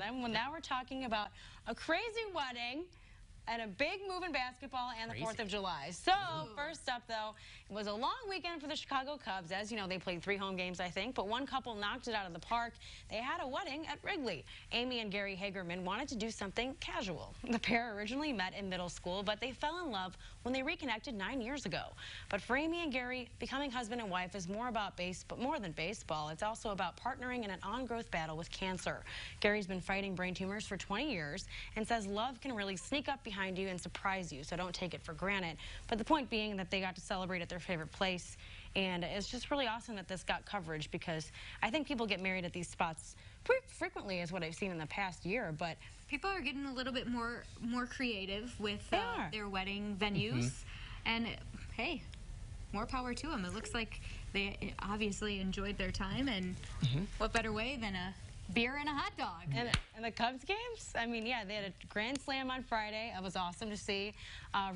Adam. Well, now we're talking about a crazy wedding and a big move in basketball and the 4th of July. So, first up, though, it was a long weekend for the Chicago Cubs. As you know, they played 3 home games, I think, but one couple knocked it out of the park. They had a wedding at Wrigley. Amy and Gary Hagerman wanted to do something casual. The pair originally met in middle school, but they fell in love when they reconnected 9 years ago. But for Amy and Gary, becoming husband and wife is more than baseball. It's also about partnering in an on-growth battle with cancer. Gary's been fighting brain tumors for 20 years and says love can really sneak up behind you and surprise you, so don't take it for granted. But the point being that they got to celebrate at their favorite place, and it's just really awesome that this got coverage, because I think people get married at these spots pretty frequently, is what I've seen in the past year. But people are getting a little bit more creative with their wedding venues, and hey, more power to them. It looks like they obviously enjoyed their time, and what better way than a beer and a hot dog. And the Cubs games, I mean, yeah, they had a grand slam on Friday. It was awesome to see.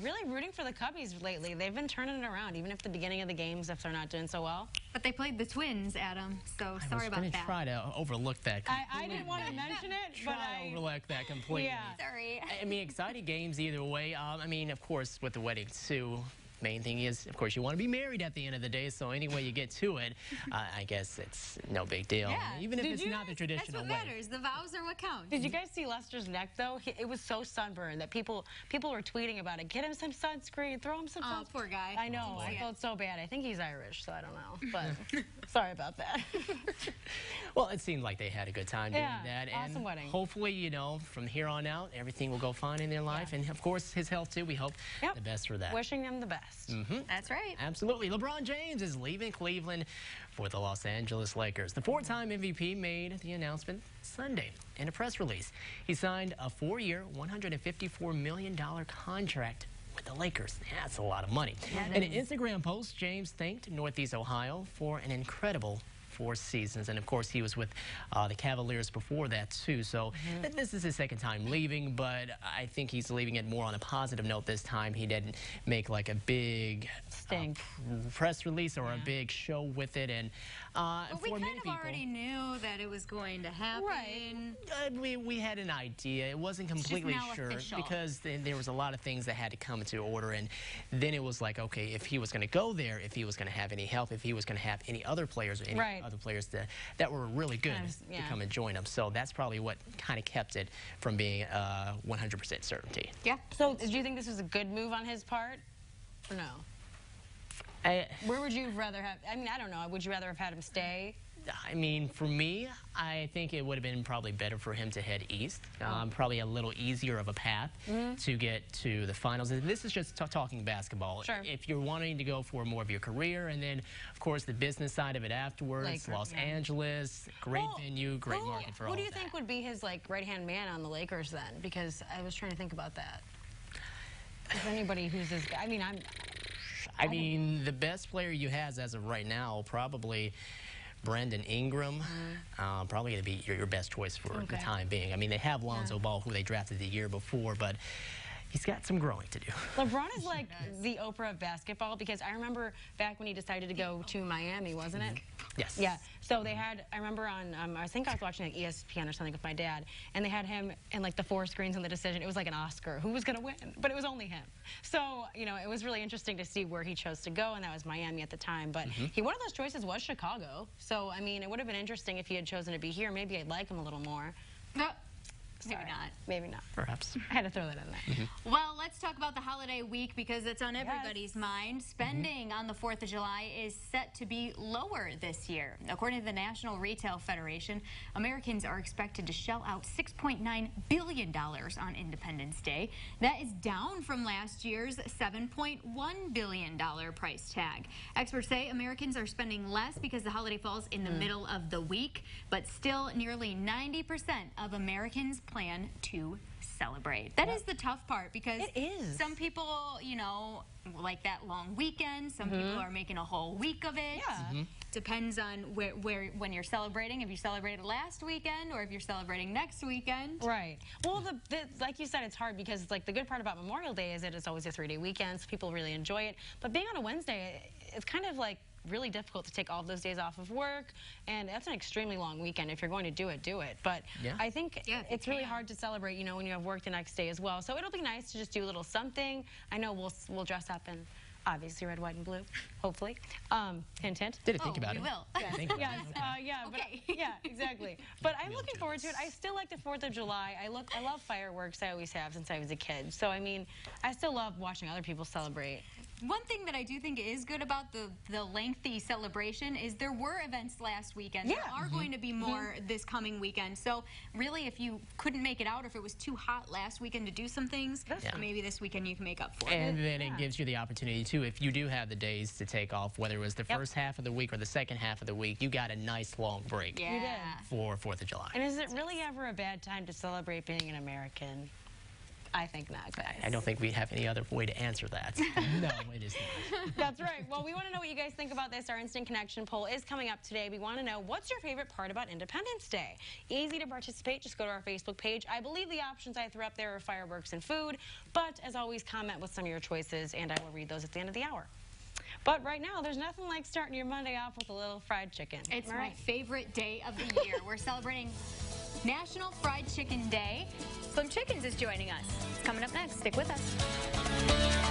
Really rooting for the Cubbies lately. They've been turning it around, even if the beginning of the games, if they're not doing so well. But they played the Twins, Adam, so sorry about that. I was going to try to overlook that completely. I didn't want to mention it, but I overlooked that completely. Yeah. Sorry. I mean, exciting games either way. I mean, of course, with the wedding, too. Main thing is, of course, you want to be married at the end of the day, so any way you get to it, I guess it's no big deal. Yeah. Even if it's not the traditional way. That's what matters. The vows are what count. Did you guys see Lester's neck, though? It was so sunburned that people were tweeting about it. Get him some sunscreen. Throw him some sunscreen. Oh, poor guy. I know. I felt so bad. I think he's Irish, so I don't know. But sorry about that. Well, it seemed like they had a good time doing that. Awesome and wedding. Hopefully, you know, from here on out, everything will go fine in their life. And, of course, his health, too. We hope the best for that. Wishing him the best. That's right. Absolutely. LeBron James is leaving Cleveland for the Los Angeles Lakers. The 4-time MVP made the announcement Sunday in a press release. He signed a 4-year, $154 million contract with the Lakers. That's a lot of money. In an Instagram post, James thanked Northeast Ohio for an incredible 4 seasons, and of course he was with the Cavaliers before that too, so this is his 2nd time leaving, but I think he's leaving it more on a positive note this time. He didn't make like a big press release or a big show with it, and we kind of already knew that it was going to happen. Right. We had an idea. It wasn't completely sure because there was a lot of things that had to come into order, and then it was like, okay, if he was going to go there, if he was going to have any help, if he was going to have any other players or any other players that were really good to come and join him. So that's probably what kind of kept it from being 100% certainty. Yeah. So do you think this was a good move on his part, or no? Where would you rather have? I mean, I don't know. Would you rather have had him stay? I mean, for me, I think it would have been probably better for him to head east. Probably a little easier of a path to get to the finals. And this is just talking basketball. Sure. If you're wanting to go for more of your career, and then, of course, the business side of it afterwards, Los Angeles, great venue, great market for all of that. Who do you think would be his right-hand man on the Lakers then? Because I was trying to think about that. Is anybody who's his guy? I mean, the best player you have as of right now, probably Brandon Ingram, probably going to be your best choice for the time being. I mean, they have Lonzo Ball, who they drafted the year before, but he's got some growing to do. LeBron is like the Oprah of basketball, because I remember back when he decided to go to Miami, wasn't it? Yes. Yeah. So they had, I remember on, I think I was watching like ESPN or something with my dad, and they had him in like the 4 screens on the decision. It was like an Oscar. Who was going to win? But it was only him. So, you know, it was really interesting to see where he chose to go, and that was Miami at the time. But one of those choices was Chicago. So, I mean, it would have been interesting if he had chosen to be here. Maybe I'd like him a little more. Maybe not. Maybe not. Perhaps. I had to throw that in there. Well, let's talk about the holiday week, because it's on everybody's mind. Spending on the 4th of July is set to be lower this year. According to the National Retail Federation, Americans are expected to shell out $6.9 billion on Independence Day. That is down from last year's $7.1 billion price tag. Experts say Americans are spending less because the holiday falls in the middle of the week, but still nearly 90% of Americans plan to celebrate. That is the tough part, because some people, you know, like that long weekend. Some people are making a whole week of it. Depends on when you're celebrating. If you celebrated last weekend or if you're celebrating next weekend. Right. Well, like you said, it's hard because like the good part about Memorial Day is that it's always a 3-day weekend, so people really enjoy it. But being on a Wednesday, it's kind of like really difficult to take all of those days off of work, and that's an extremely long weekend. If you're going to do it, do it. But I think it's really hard to celebrate, you know, when you have work the next day as well. So it'll be nice to just do a little something. I know we'll dress up in obviously red, white, and blue, hopefully. Hint, hint. Didn't think about it. We will. Yeah, exactly. But I'm looking forward to it. I still like the 4th of July. I love fireworks. I always have since I was a kid. So, I mean, I still love watching other people celebrate. One thing that I do think is good about the lengthy celebration is there were events last weekend. There are going to be more this coming weekend. So really, if you couldn't make it out, or if it was too hot last weekend to do some things, maybe this weekend you can make up for it. And then it gives you the opportunity, too, if you do have the days to take off, whether it was the first half of the week or the second half of the week, you got a nice long break for 4th of July. And is it really ever a bad time to celebrate being an American? I think not, guys. I don't think we have any other way to answer that. No, it is not. That's right. Well, we want to know what you guys think about this. Our Instant Connection poll is coming up today. We want to know, what's your favorite part about Independence Day? Easy to participate. Just go to our Facebook page. I believe the options I threw up there are fireworks and food. But as always, comment with some of your choices, and I will read those at the end of the hour. But right now, there's nothing like starting your Monday off with a little fried chicken. It's my favorite day of the year. We're celebrating National Fried Chicken Day. Slim Chickens is joining us. It's coming up next. Stick with us.